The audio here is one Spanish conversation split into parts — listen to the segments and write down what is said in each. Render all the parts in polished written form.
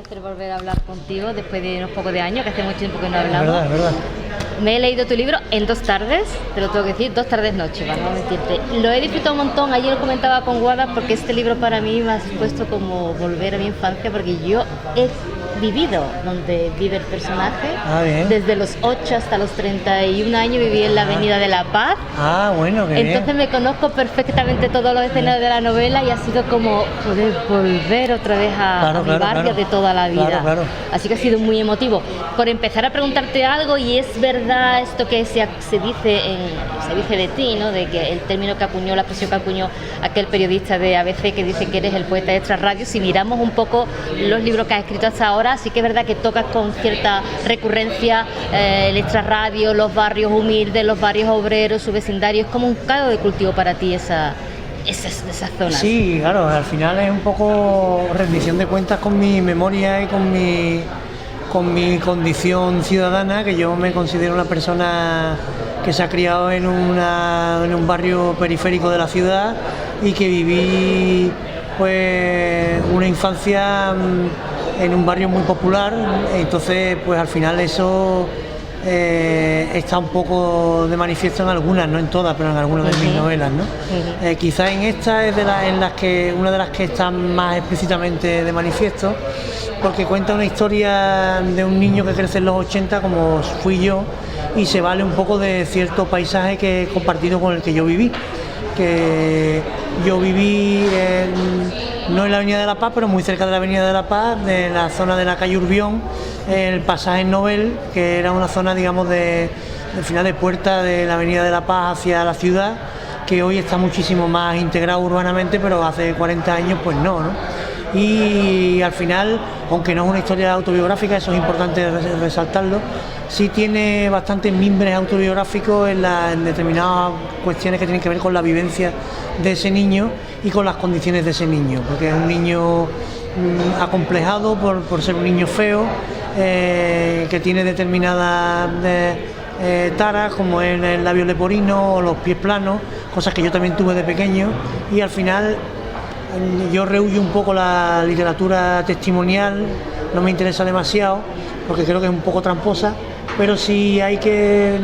placer volver a hablar contigo después de unos pocos de años, que hace mucho tiempo que no hablamos. Es verdad. Me he leído tu libro en 2 tardes, te lo tengo que decir, 2 tardes noche, para no mentirte. Lo he disfrutado un montón, ayer lo comentaba con Guada, porque este libro para mí me ha supuesto como volver a mi infancia, porque yo he vivido donde vive el personaje. Desde los 8 hasta los 31 años viví en la Avenida de la Paz. Bueno, qué Entonces me conozco perfectamente todos los escenarios de la novela y ha sido como poder volver otra vez a mi barrio de toda la vida. Así que ha sido muy emotivo. Por empezar a preguntarte algo, y es verdad esto que se dice de ti, ¿no? De que el término que acuñó, la expresión que acuñó aquel periodista de ABC que dice que eres el poeta de Extra Radio. Si miramos un poco los libros que has escrito hasta ahora, sí que es verdad que tocas con cierta recurrencia el Extra Radio, los barrios humildes, los barrios obreros, su vecindario. Es como un caldo de cultivo para ti esa zona. Sí, claro, al final es un poco rendición de cuentas con mi memoria y con mi condición ciudadana, que yo me considero una persona que se ha criado en un barrio periférico de la ciudad y que viví pues una infancia en un barrio muy popular. Entonces pues al final eso está un poco de manifiesto en algunas, no en todas, pero en algunas de mis novelas, ¿no? Quizás en esta es una de las que están más explícitamente de manifiesto, porque cuenta una historia de un niño que crece en los 80 como fui yo, y se vale un poco de cierto paisaje que he compartido con el que yo viví, que yo viví no en la Avenida de la Paz, pero muy cerca de la Avenida de la Paz, de la zona de la calle Urbión, el pasaje Nobel, que era una zona, digamos, del final de puerta de la Avenida de la Paz hacia la ciudad, que hoy está muchísimo más integrado urbanamente, pero hace 40 años pues no. Y al final, aunque no es una historia autobiográfica, eso es importante resaltarlo, sí tiene bastantes mimbres autobiográficos en determinadas cuestiones que tienen que ver con la vivencia de ese niño y con las condiciones de ese niño, porque es un niño acomplejado por ser un niño feo, que tiene determinadas taras, como es el labio leporino o los pies planos, cosas que yo también tuve de pequeño, y al final yo rehuyo un poco la literatura testimonial, no me interesa demasiado porque creo que es un poco tramposa, pero si hay que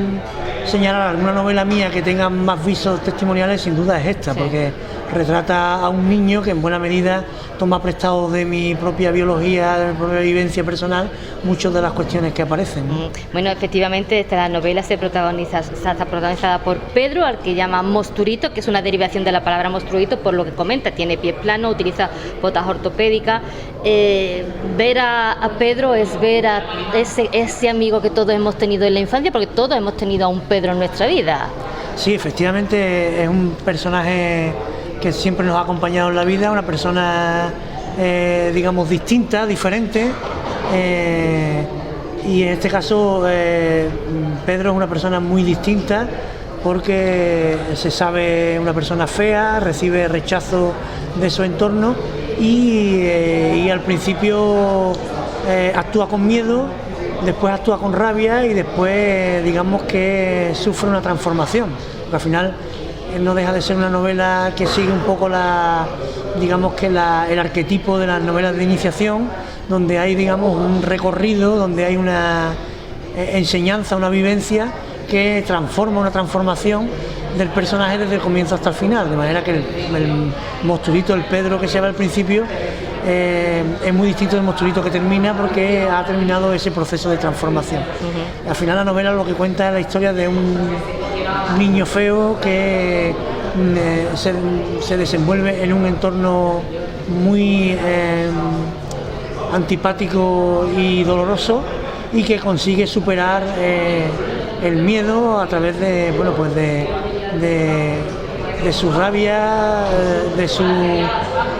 señalar alguna novela mía que tenga más visos testimoniales, sin duda es esta, porque retrata a un niño que en buena medida toma prestado de mi propia biología, de mi propia vivencia personal, muchas de las cuestiones que aparecen, ¿no? Bueno, efectivamente esta novela está protagonizada por Pedro, al que llama Mosturito, que es una derivación de la palabra monstruito, por lo que comenta, tiene pies planos, utiliza botas ortopédicas. Ver a Pedro es ver a ese amigo que todos hemos tenido en la infancia, porque todos hemos tenido a un Pedro en nuestra vida. Sí, efectivamente es un personaje que siempre nos ha acompañado en la vida, una persona digamos distinta, diferente, y en este caso Pedro es una persona muy distinta, porque se sabe una persona fea, recibe rechazo de su entorno y al principio actúa con miedo, después actúa con rabia y después digamos que sufre una transformación, porque al final no deja de ser una novela que sigue un poco el arquetipo de las novelas de iniciación, donde hay digamos un recorrido, donde hay una enseñanza, una vivencia que transforma, una transformación del personaje desde el comienzo hasta el final, de manera que el monstruito, el Pedro que se ve al principio, es muy distinto del monstruito que termina, porque ha terminado ese proceso de transformación. Al final la novela lo que cuenta es la historia de un niño feo que se desenvuelve en un entorno muy antipático y doloroso, y que consigue superar el miedo a través de su rabia, de su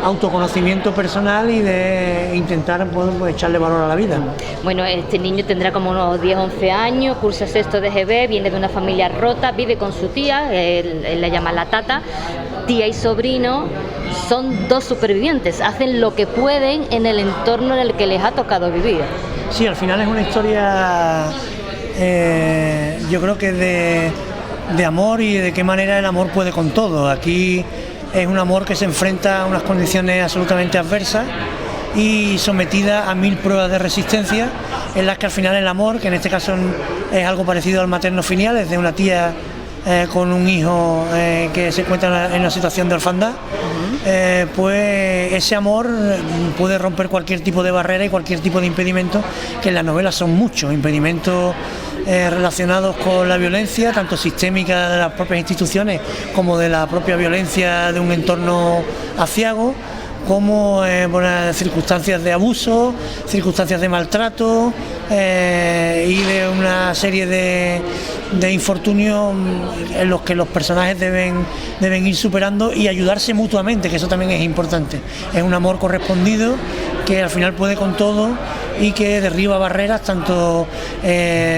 autoconocimiento personal y de intentar echarle valor a la vida. Bueno, este niño tendrá como unos 10, 11 años, cursa sexto de GB, viene de una familia rota, vive con su tía, él la llama la tata, tía y sobrino. Son 2 supervivientes, hacen lo que pueden en el entorno en el que les ha tocado vivir. Sí, al final es una historia, yo creo que de amor, y de qué manera el amor puede con todo. Aquí es un amor que se enfrenta a unas condiciones absolutamente adversas, y sometida a 1000 pruebas de resistencia, en las que al final el amor, que en este caso es algo parecido al materno filial, es de una tía con un hijo que se encuentra en una situación de orfandad, pues ese amor puede romper cualquier tipo de barrera y cualquier tipo de impedimento, que en las novelas son muchos impedimentos relacionados con la violencia, tanto sistémica de las propias instituciones como de la propia violencia de un entorno aciago, como circunstancias de abuso, circunstancias de maltrato y de una serie de infortunios en los que los personajes deben ir superando y ayudarse mutuamente, que eso también es importante. Es un amor correspondido que al final puede con todo y que derriba barreras tanto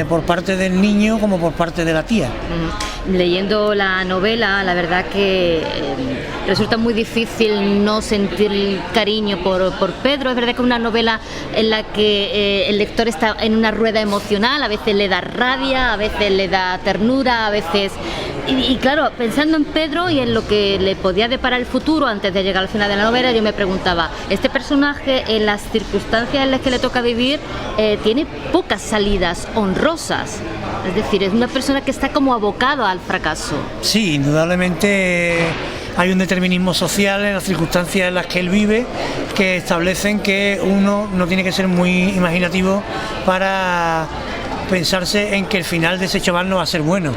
por parte del niño como por parte de la tía. Leyendo la novela, la verdad que resulta muy difícil no sentir cariño por Pedro. Es verdad que es una novela en la que el lector está en una rueda emocional, a veces le da rabia, a veces le da ternura, a veces... Y claro, pensando en Pedro y en lo que le podía deparar el futuro antes de llegar al final de la novela, yo me preguntaba, este personaje en las circunstancias en las que le toca vivir tiene pocas salidas honrosas, es decir, es una persona que está como abocado al fracaso. Sí, indudablemente hay un determinismo social en las circunstancias en las que él vive que establecen que uno no tiene que ser muy imaginativo para pensarse en que el final de ese chaval no va a ser bueno.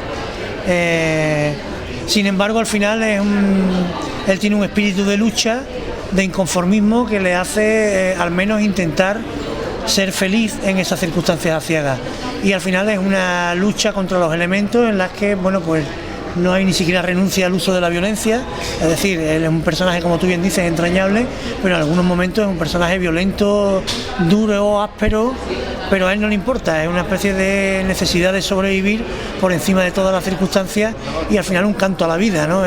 Sin embargo, al final él tiene un espíritu de lucha, de inconformismo, que le hace al menos intentar ser feliz en esas circunstancias aciagas, y al final es una lucha contra los elementos en las que, bueno, pues no hay ni siquiera renuncia al uso de la violencia, es decir, él es un personaje, como tú bien dices, entrañable, pero en algunos momentos es un personaje violento, duro, áspero, pero a él no le importa, es una especie de necesidad de sobrevivir por encima de todas las circunstancias, y al final un canto a la vida, ¿no?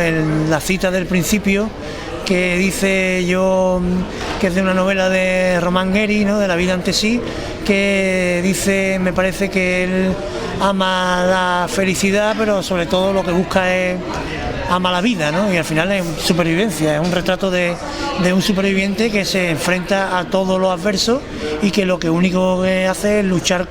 La cita del principio que dice yo, que es de una novela de Román Guéry, ¿no?, de La vida ante sí, que dice, me parece que él ama la felicidad, pero sobre todo lo que busca es ama la vida, ¿no? Y al final es supervivencia, es un retrato de un superviviente que se enfrenta a todo lo adverso y que lo que único que hace es luchar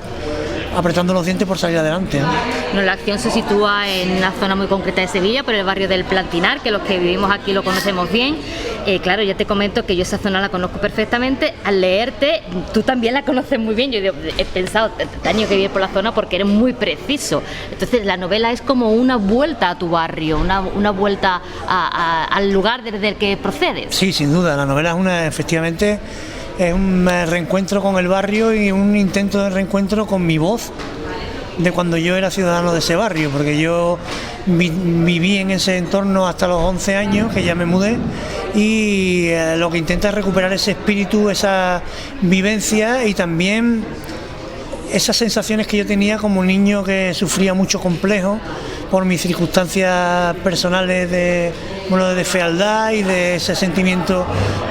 apretando los dientes por salir adelante, ¿no? Bueno, la acción se sitúa en una zona muy concreta de Sevilla, por el barrio del Plantinar, que los que vivimos aquí lo conocemos bien. Claro, ya te comento que yo esa zona la conozco perfectamente. Al leerte, tú también la conoces muy bien. Yo he pensado, te años que vivir por la zona porque eres muy preciso. Entonces la novela es como una vuelta a tu barrio, una vuelta al lugar desde el que procedes. Sí, sin duda, la novela efectivamente es un reencuentro con el barrio y un intento de reencuentro con mi voz de cuando yo era ciudadano de ese barrio, porque yo viví en ese entorno hasta los 11 años, que ya me mudé, y lo que intenta es recuperar ese espíritu, esa vivencia y también esas sensaciones que yo tenía como niño que sufría mucho complejo por mis circunstancias personales de fealdad y de ese sentimiento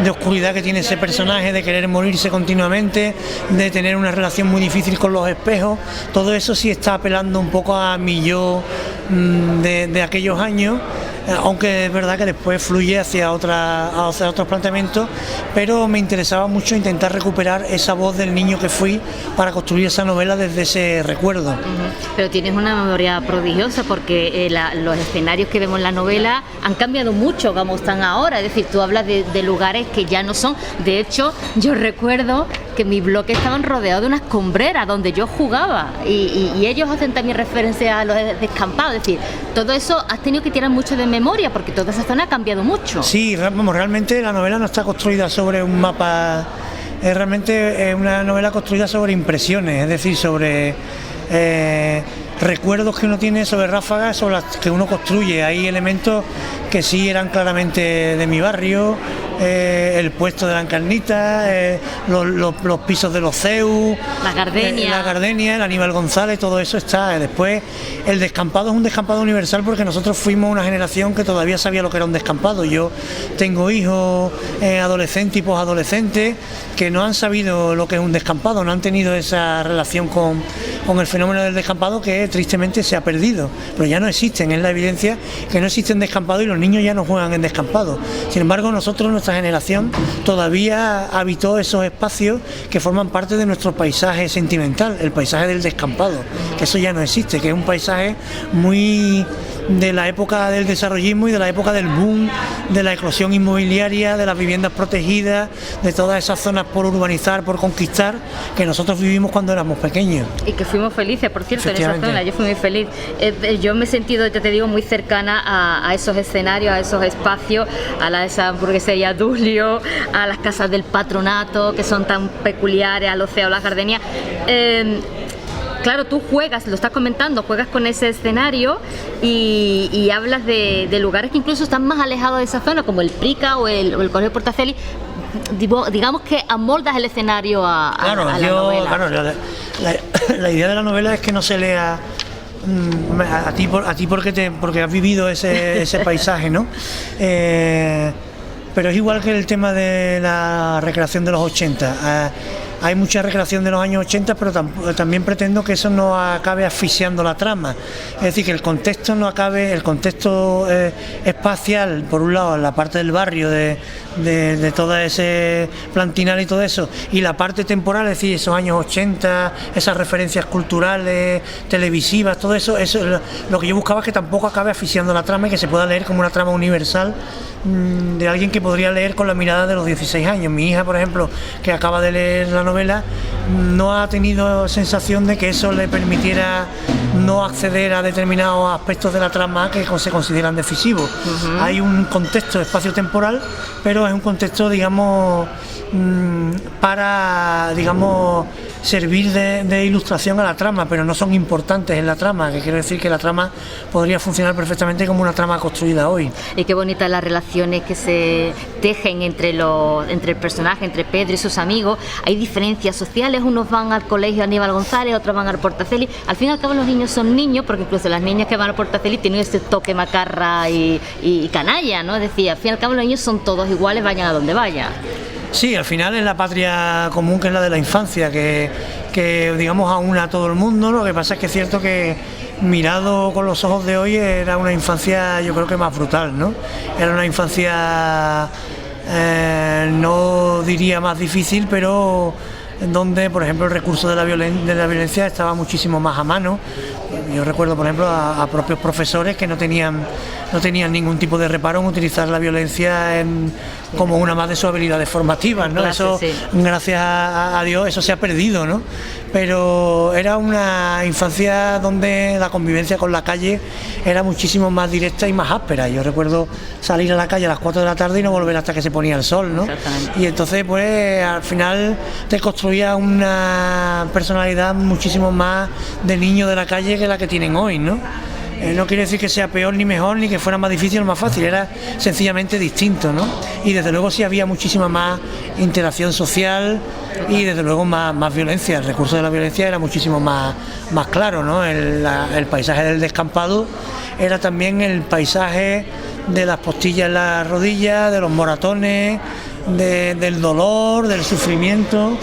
de oscuridad que tiene ese personaje, de querer morirse continuamente, de tener una relación muy difícil con los espejos. Todo eso sí está apelando un poco a mi yo de aquellos años, aunque es verdad que después fluye hacia otros planteamientos, pero me interesaba mucho intentar recuperar esa voz del niño que fui para construir esa novela desde ese recuerdo. Pero tienes una memoria prodigiosa, porque los escenarios que vemos en la novela han cambiado mucho como están ahora, es decir, tú hablas de lugares que ya no son. De hecho, yo recuerdo que mi bloque estaban rodeados de unas escombrera donde yo jugaba, y ellos hacen también referencia a los descampados, es decir, todo eso has tenido que tirar mucho de memoria porque toda esa zona ha cambiado mucho. Sí, realmente la novela no está construida sobre un mapa, realmente es una novela construida sobre impresiones, es decir, sobre recuerdos que uno tiene, sobre ráfagas sobre las que uno construye. Hay elementos que sí eran claramente de mi barrio, el puesto de la Encarnita, los pisos de los CEU, la Gardenia, el Aníbal González, todo eso está. Después el descampado es un descampado universal porque nosotros fuimos una generación que todavía sabía lo que era un descampado. Yo tengo hijos adolescentes y posadolescentes que no han sabido lo que es un descampado, no han tenido esa relación con el fenómeno del descampado, que tristemente se ha perdido, pero ya no existen. Es la evidencia que no existen descampados y los niños ya no juegan en descampados. Sin embargo, nosotros, nuestra generación, todavía habitó esos espacios que forman parte de nuestro paisaje sentimental, el paisaje del descampado, que eso ya no existe, que es un paisaje muy de la época del desarrollismo y de la época del boom, de la eclosión inmobiliaria, de las viviendas protegidas, de todas esas zonas por urbanizar, por conquistar, que nosotros vivimos cuando éramos pequeños. Y que fuimos felices, por cierto, en esa zona. Yo fui muy feliz. Yo me he sentido, ya te digo, muy cercana a esos escenarios, a esos espacios, a esa hamburguesería Dulio, a las casas del patronato, que son tan peculiares, al Océano, las gardenias. Claro, tú juegas, lo estás comentando, juegas con ese escenario y hablas de lugares que incluso están más alejados de esa zona, como el Prica o el Colegio Portaceli. Digamos que amoldas el escenario a la novela. Claro, la idea de la novela es que no se lea a ti porque has vivido ese paisaje, ¿no? Pero es igual que el tema de la recreación de los 80. Hay mucha recreación de los años 80, pero también pretendo que eso no acabe asfixiando la trama. Es decir, que el contexto no acabe, el contexto espacial, por un lado, la parte del barrio, de todo ese plantinal y todo eso, y la parte temporal, es decir, esos años 80, esas referencias culturales, televisivas, todo eso, lo que yo buscaba es que tampoco acabe asfixiando la trama y que se pueda leer como una trama universal de alguien que podría leer con la mirada de los 16 años. Mi hija, por ejemplo, que acaba de leer la novela, no ha tenido sensación de que eso le permitiera no acceder a determinados aspectos de la trama que se consideran decisivos. Hay un contexto espacio-temporal, pero es un contexto, digamos, para, digamos, servir de ilustración a la trama, pero no son importantes en la trama, que quiere decir que la trama podría funcionar perfectamente como una trama construida hoy. Y qué bonitas las relaciones que se tejen entre el personaje, entre Pedro y sus amigos. Hay diferencias sociales, unos van al colegio Aníbal González, otros van al Portaceli. Al fin y al cabo los niños son niños, porque incluso las niñas que van al Portaceli tienen ese toque macarra y canalla, ¿no? Es decir, al fin y al cabo los niños son todos iguales, vayan a donde vayan. Sí, al final es la patria común, que es la de la infancia, que digamos aúna a todo el mundo. Lo que pasa es que es cierto que mirado con los ojos de hoy era una infancia, yo creo que más brutal, ¿no? Era una infancia, no diría más difícil, pero donde, por ejemplo, el recurso de la violencia estaba muchísimo más a mano. Yo recuerdo, por ejemplo, a propios profesores que no tenían ningún tipo de reparo en utilizar la violencia como una más de sus habilidades formativas, ¿no? Eso, sí. Gracias a Dios, eso se ha perdido, ¿no? Pero era una infancia donde la convivencia con la calle era muchísimo más directa y más áspera. Yo recuerdo salir a la calle a las 4 de la tarde y no volver hasta que se ponía el sol, ¿no? Y entonces, pues, al final te construía una personalidad muchísimo más de niño de la calle que la que tienen hoy, ¿no? No quiere decir que sea peor ni mejor, ni que fuera más difícil o más fácil, era sencillamente distinto, ¿no? Y desde luego sí había muchísima más interacción social y desde luego más violencia. El recurso de la violencia era muchísimo más claro, ¿no? El paisaje del descampado era también el paisaje de las postillas en las rodillas, de los moratones, del dolor, del sufrimiento,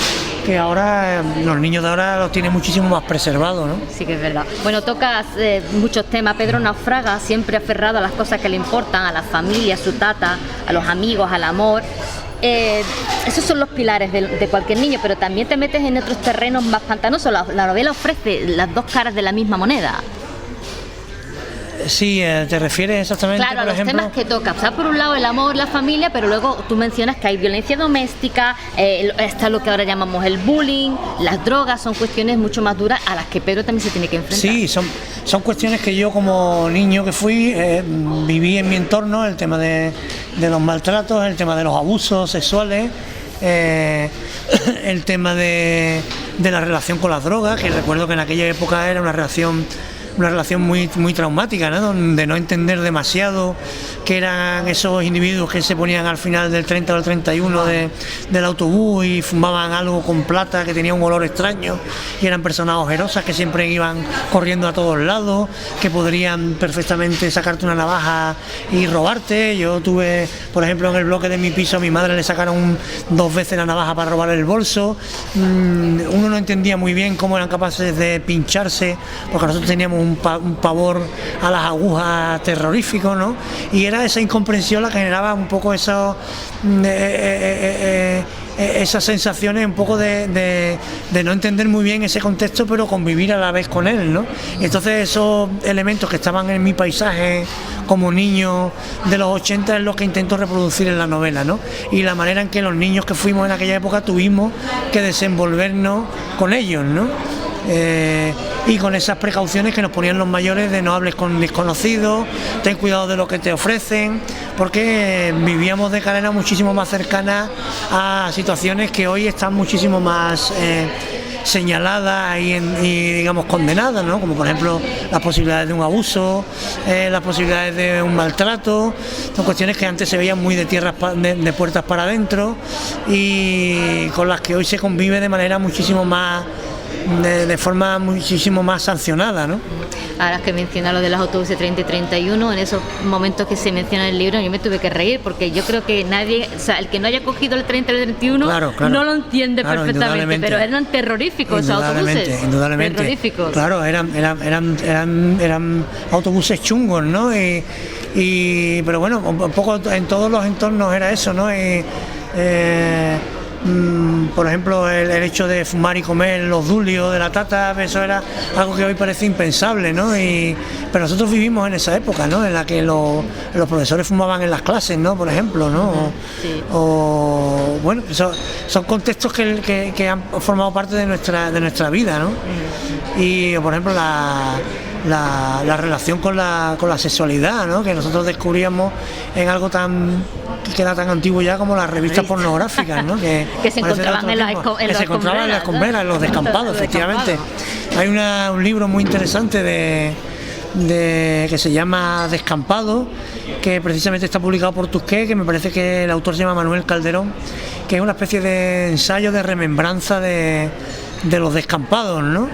que ahora los niños de ahora los tienen muchísimo más preservados, ¿no? Sí, que es verdad. Bueno, tocas muchos temas. Pedro naufraga, siempre aferrado a las cosas que le importan, a la familia, a su tata, a los amigos, al amor. Esos son los pilares de cualquier niño, pero también te metes en otros terrenos más pantanosos. La novela ofrece las dos caras de la misma moneda. Sí, ¿te refieres exactamente, claro, por ejemplo? A los temas que toca. O sea, por un lado el amor, la familia, pero luego tú mencionas que hay violencia doméstica, está lo que ahora llamamos el bullying, las drogas, son cuestiones mucho más duras a las que Pedro también se tiene que enfrentar. Sí, son cuestiones que yo como niño que fui, viví en mi entorno, el tema de los maltratos, el tema de los abusos sexuales, el tema de la relación con las drogas, que recuerdo que en aquella época era una relación muy traumática, ¿no? Donde no entender demasiado que eran esos individuos que se ponían al final del 30 o el 31 del autobús y fumaban algo con plata que tenía un olor extraño, y eran personas ojerosas que siempre iban corriendo a todos lados, que podrían perfectamente sacarte una navaja y robarte. Yo tuve, por ejemplo, en el bloque de mi piso a mi madre le sacaron 2 veces la navaja para robar el bolso. Uno no entendía muy bien cómo eran capaces de pincharse, porque nosotros teníamos un un pavor a las agujas terrorífico, ¿no? Y era esa incomprensión la que generaba un poco eso, esas sensaciones un poco de no entender muy bien ese contexto, pero convivir a la vez con él, ¿no? Y entonces esos elementos que estaban en mi paisaje como niño de los 80 es lo que intento reproducir en la novela, ¿no? Y la manera en que los niños que fuimos en aquella época tuvimos que desenvolvernos con ellos, ¿no? Y con esas precauciones que nos ponían los mayores de no hables con desconocidos, ten cuidado de lo que te ofrecen, porque vivíamos de manera muchísimo más cercana a situaciones que hoy están muchísimo más señaladas y digamos condenadas, ¿no? Como por ejemplo las posibilidades de un abuso, las posibilidades de un maltrato. Son cuestiones que antes se veían muy de puertas para adentro y con las que hoy se convive de manera muchísimo más de forma muchísimo más sancionada, ¿no? Ahora que menciona lo de los autobuses 30 y 31, en esos momentos que se menciona en el libro, yo me tuve que reír porque yo creo que nadie, o sea, el que no haya cogido el 30 y el 31 claro, no lo entiende perfectamente, pero eran terroríficos esos autobuses. Indudablemente. Terroríficos. Claro, eran autobuses chungos, ¿no? Pero bueno, un poco en todos los entornos era eso, ¿no? Por ejemplo, el hecho de fumar y comer los dulios de la tata, eso era algo que hoy parece impensable, ¿no? Pero nosotros vivimos en esa época, ¿no? En la que los profesores fumaban en las clases, ¿no? Por ejemplo, ¿no? Sí. Bueno, son contextos que han formado parte de nuestra vida, ¿no? Y por ejemplo la relación con la sexualidad, ¿no? Que nosotros descubríamos en algo que era tan antiguo ya como las revistas pornográficas, ¿no? Que se encontraban en las escombreras, en los descampados, efectivamente. Hay un libro muy interesante que se llama Descampado, que precisamente está publicado por Tusquets, que me parece que el autor se llama Manuel Calderón, que es una especie de ensayo de remembranza de los descampados, ¿no?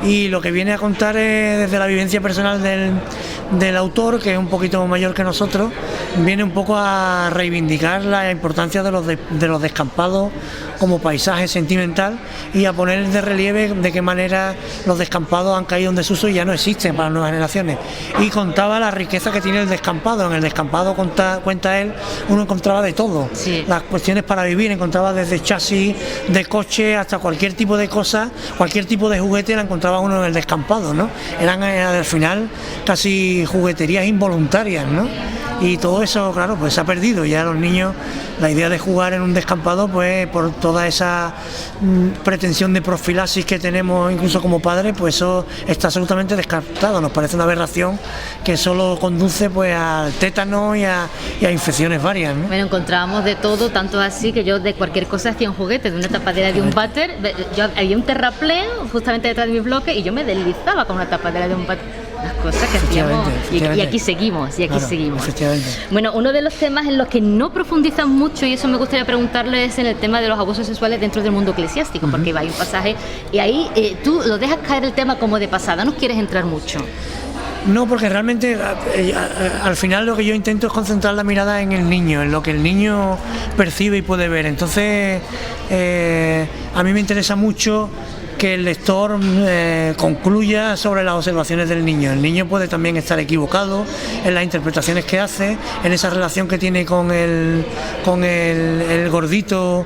Y lo que viene a contar es desde la vivencia personal del autor, que es un poquito mayor que nosotros, viene un poco a reivindicar la importancia de los descampados como paisaje sentimental y a poner de relieve de qué manera los descampados han caído en desuso y ya no existen para las nuevas generaciones. Y contaba la riqueza que tiene el descampado. En el descampado, cuenta él, uno encontraba de todo. Sí. Las cuestiones para vivir, encontraba desde chasis de coche hasta cualquier tipo de cosa, cualquier tipo de juguete la encontraba uno en el descampado, ¿no? Eran al final casi jugueterías involuntarias, ¿no? Y todo eso, claro, pues se ha perdido. Ya los niños, la idea de jugar en un descampado, pues por toda esa pretensión de profilaxis que tenemos incluso como padres, pues eso está absolutamente descartado. Nos parece una aberración que solo conduce pues al tétano y a infecciones varias, ¿no? Bueno, encontrábamos de todo, tanto así que yo de cualquier cosa hacía un juguete, de una tapadera de un váter. Yo había un terraplén justamente detrás de mi bloque y yo me deslizaba con una tapadera de un váter. Las cosas que hacíamos y aquí seguimos, seguimos. Bueno, uno de los temas en los que no profundizan mucho, y eso me gustaría preguntarle, es en el tema de los abusos sexuales dentro del mundo eclesiástico, porque hay un pasaje y ahí tú lo dejas caer el tema como de pasada, no quieres entrar mucho. No, porque realmente al final lo que yo intento es concentrar la mirada en el niño, en lo que el niño percibe y puede ver. Entonces a mí me interesa mucho que el lector concluya sobre las observaciones del niño. El niño puede también estar equivocado en las interpretaciones que hace, en esa relación que tiene con el gordito,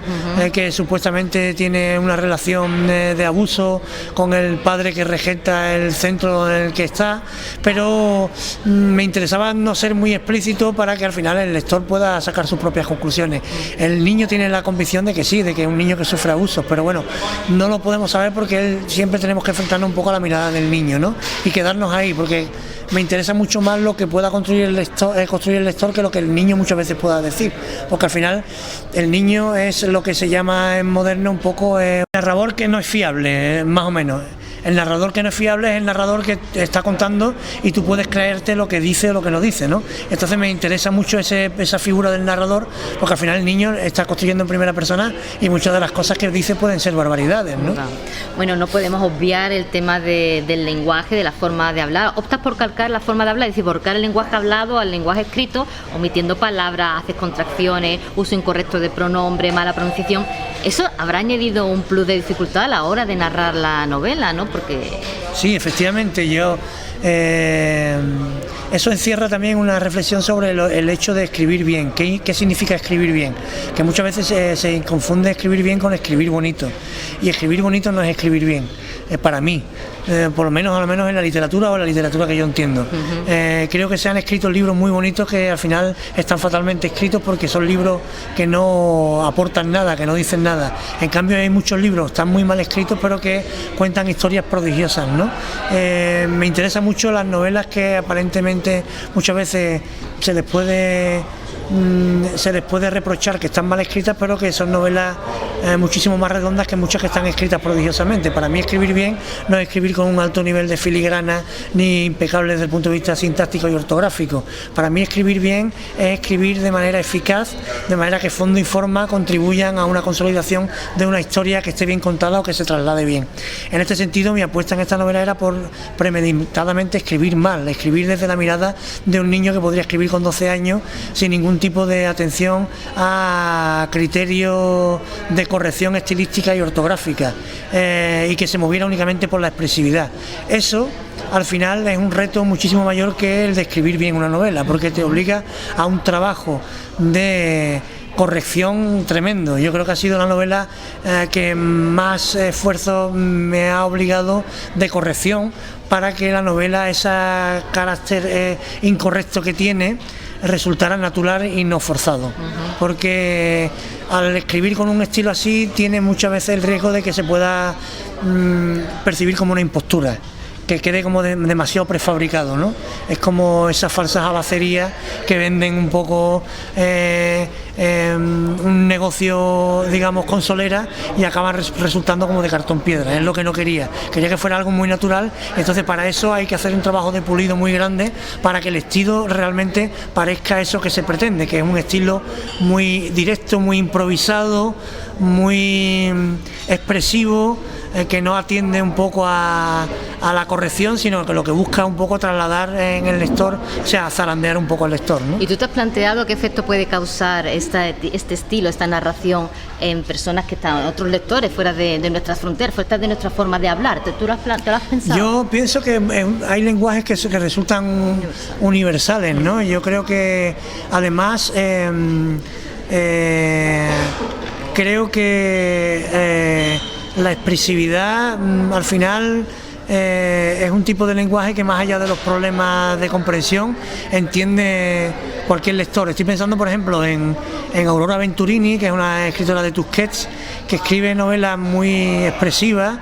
que supuestamente tiene una relación de abuso con el padre que regenta el centro en el que está, pero me interesaba no ser muy explícito para que al final el lector pueda sacar sus propias conclusiones. El niño tiene la convicción de que sí, de que es un niño que sufre abusos, pero bueno, no lo podemos saber porque siempre tenemos que enfrentarnos un poco a la mirada del niño, ¿no? Y quedarnos ahí, porque me interesa mucho más lo que pueda construir el lector que lo que el niño muchas veces pueda decir, porque al final el niño es lo que se llama en moderno un poco un narrador que no es fiable, más o menos. El narrador que no es fiable es el narrador que te está contando y tú puedes creerte lo que dice o lo que no dice, ¿no? Entonces me interesa mucho esa figura del narrador, porque al final el niño está construyendo en primera persona y muchas de las cosas que dice pueden ser barbaridades, ¿no? Bueno, no podemos obviar el tema del lenguaje, de la forma de hablar. Optas por calcar la forma de hablar, es decir, volcar el lenguaje hablado al lenguaje escrito, omitiendo palabras, haces contracciones, uso incorrecto de pronombre, mala pronunciación. Eso habrá añadido un plus de dificultad a la hora de narrar la novela, ¿no? Porque... Sí, efectivamente, eso encierra también una reflexión sobre el hecho de escribir bien. ¿Qué significa escribir bien? Que muchas veces se confunde escribir bien con escribir bonito. Y escribir bonito no es escribir bien, para mí. Por lo menos en la literatura o en la literatura que yo entiendo. Uh-huh. Creo que se han escrito libros muy bonitos que al final están fatalmente escritos porque son libros que no aportan nada, que no dicen nada. En cambio hay muchos libros que están muy mal escritos pero que cuentan historias prodigiosas, ¿no? Me interesan mucho las novelas que aparentemente muchas veces se les puede reprochar que están mal escritas, pero que son novelas muchísimo más redondas que muchas que están escritas prodigiosamente. Para mí escribir bien no es escribir con un alto nivel de filigrana ni impecable desde el punto de vista sintáctico y ortográfico. Para mí escribir bien es escribir de manera eficaz, de manera que fondo y forma contribuyan a una consolidación de una historia que esté bien contada o que se traslade bien. En este sentido, mi apuesta en esta novela era por premeditadamente escribir mal, escribir desde la mirada de un niño que podría escribir con 12 años sin ningún tipo de atención a criterios de corrección estilística y ortográfica, y que se moviera únicamente por la expresividad. Eso al final es un reto muchísimo mayor que el de escribir bien una novela, porque te obliga a un trabajo de corrección tremendo. Yo creo que ha sido la novela que más esfuerzo me ha obligado de corrección para que la novela, ese carácter incorrecto que tiene, resultara natural y no forzado. Uh-huh. Porque al escribir con un estilo así tiene muchas veces el riesgo de que se pueda percibir como una impostura, que quede como demasiado prefabricado, ¿no? Es como esas falsas abacerías que venden un poco un negocio, digamos, con solera y acaban resultando como de cartón piedra. Es lo que no quería que fuera algo muy natural. Entonces para eso hay que hacer un trabajo de pulido muy grande para que el estilo realmente parezca eso que se pretende, que es un estilo muy directo, muy improvisado, muy expresivo, que no atiende un poco a la corrección, sino que lo que busca un poco trasladar en el lector, o sea, zarandear un poco al lector, ¿no? ¿Y tú te has planteado qué efecto puede causar este estilo, esta narración en personas que están, otros lectores fuera de nuestras fronteras, fuera de nuestra forma de hablar? ¿Tú lo has pensado? Yo pienso que hay lenguajes que resultan universales, ¿no? Yo creo que además creo que la expresividad al final es un tipo de lenguaje que más allá de los problemas de comprensión entiende cualquier lector. Estoy pensando por ejemplo en Aurora Venturini, que es una escritora de Tusquets, que escribe novelas muy expresivas,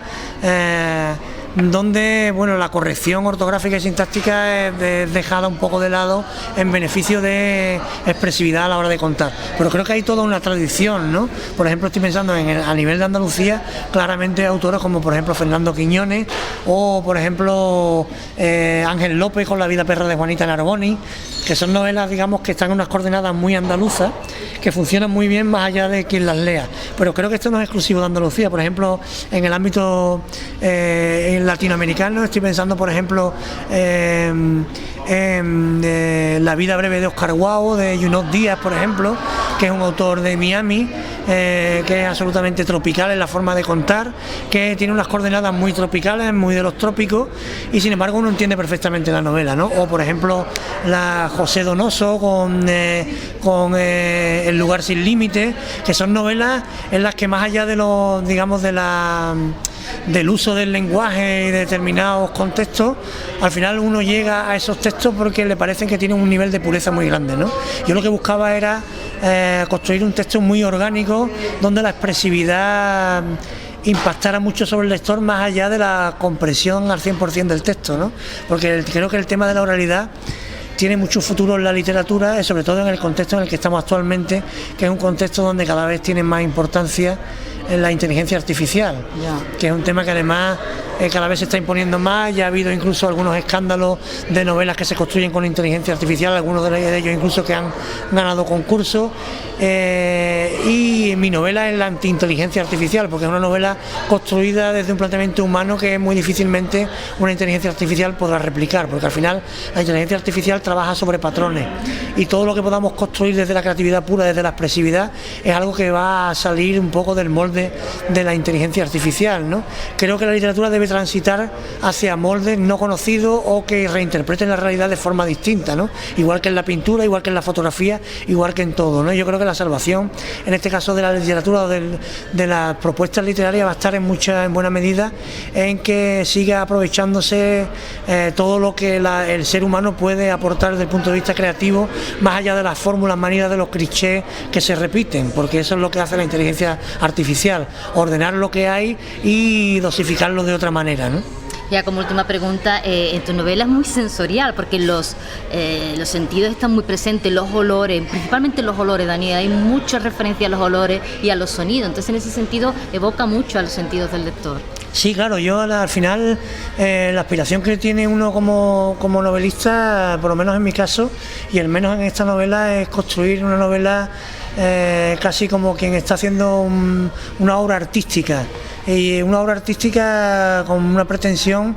donde la corrección ortográfica y sintáctica es dejada un poco de lado en beneficio de expresividad a la hora de contar. Pero creo que hay toda una tradición, ¿no? Por ejemplo, estoy pensando a nivel de Andalucía, claramente autores como por ejemplo Fernando Quiñones o por ejemplo Ángel López con La vida perra de Juanita Narboni, que son novelas, digamos, que están en unas coordenadas muy andaluzas, que funcionan muy bien más allá de quien las lea. Pero creo que esto no es exclusivo de Andalucía. Por ejemplo, en el ámbito latinoamericano, estoy pensando por ejemplo en La vida breve de Oscar Wilde, de Junot Díaz, por ejemplo, que es un autor de Miami, que es absolutamente tropical en la forma de contar, que tiene unas coordenadas muy tropicales, muy de los trópicos, y sin embargo uno entiende perfectamente la novela, ¿no? O por ejemplo la José Donoso con El lugar sin límite, que son novelas en las que más allá de los, digamos, del uso del lenguaje y de determinados contextos, al final uno llega a esos textos porque le parecen que tienen un nivel de pureza muy grande, ¿no? Yo lo que buscaba era construir un texto muy orgánico donde la expresividad impactara mucho sobre el lector más allá de la comprensión al 100% del texto, ¿no? Porque creo que el tema de la oralidad tiene mucho futuro en la literatura, sobre todo en el contexto en el que estamos actualmente, que es un contexto donde cada vez tiene más importancia en la inteligencia artificial, que es un tema que además cada vez se está imponiendo más. Ya ha habido incluso algunos escándalos de novelas que se construyen con inteligencia artificial, algunos de ellos incluso que han ganado concursos. Y mi novela es la anti-inteligencia artificial, porque es una novela construida desde un planteamiento humano que muy difícilmente una inteligencia artificial podrá replicar, porque al final la inteligencia artificial trabaja sobre patrones y todo lo que podamos construir desde la creatividad pura, desde la expresividad, es algo que va a salir un poco del molde de la inteligencia artificial, ¿no? Creo que la literatura debe transitar hacia moldes no conocidos o que reinterpreten la realidad de forma distinta, ¿no? Igual que en la pintura, igual que en la fotografía, igual que en todo, ¿no? Yo creo que la salvación, en este caso de la literatura o de las propuestas literarias, va a estar en buena medida en que siga aprovechándose todo lo que el ser humano puede aportar desde el punto de vista creativo, más allá de las fórmulas manidas, de los clichés que se repiten, porque eso es lo que hace la inteligencia artificial, ordenar lo que hay y dosificarlo de otra manera, ¿no? Ya como última pregunta, en tu novela es muy sensorial, porque los sentidos están muy presentes, los olores, principalmente los olores, Daniel, hay mucha referencia a los olores y a los sonidos, entonces en ese sentido evoca mucho a los sentidos del lector. Sí, claro, yo al final la aspiración que tiene uno como novelista, por lo menos en mi caso, y al menos en esta novela, es construir una novela casi como quien está haciendo una obra artística, y una obra artística con una pretensión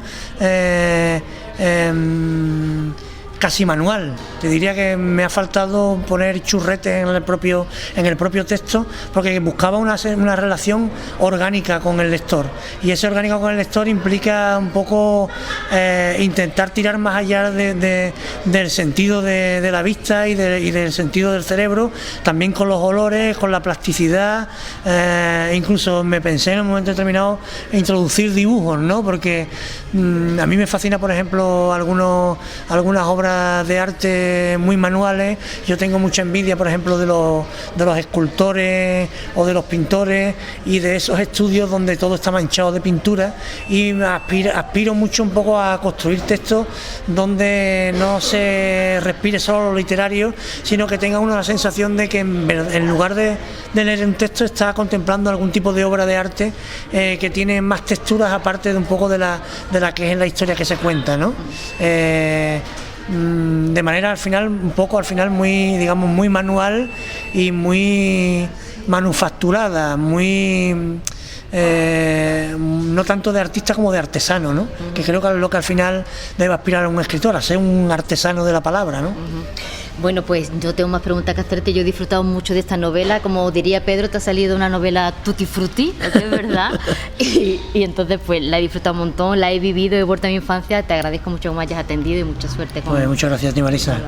casi manual. Te diría que me ha faltado poner churretes en el propio texto, porque buscaba una relación orgánica con el lector, y ese orgánico con el lector implica un poco intentar tirar más allá del sentido de la vista y del sentido del cerebro, también con los olores, con la plasticidad. Incluso me pensé en un momento determinado introducir dibujos, ¿no? Porque a mí me fascina, por ejemplo, algunas obras de arte muy manuales. Yo tengo mucha envidia, por ejemplo, de los escultores o de los pintores y de esos estudios donde todo está manchado de pintura, y aspiro mucho un poco a construir textos donde no se respire solo lo literario, sino que tenga uno la sensación de que en lugar de leer un texto está contemplando algún tipo de obra de arte que tiene más texturas aparte de un poco de la que es la historia que se cuenta, ¿no? De manera al final muy, digamos, muy manual y muy manufacturada, muy no tanto de artista como de artesano, ¿no? Que creo que es lo que al final debe aspirar a un escritor, a ser un artesano de la palabra, ¿no? Bueno, pues yo tengo más preguntas que hacerte. Yo he disfrutado mucho de esta novela, como diría Pedro, te ha salido una novela tutti frutti, es verdad. y entonces pues la he disfrutado un montón, la he vivido, he vuelto a mi infancia. Te agradezco mucho que me hayas atendido y mucha suerte con... Pues muchas gracias a ti, Marisa.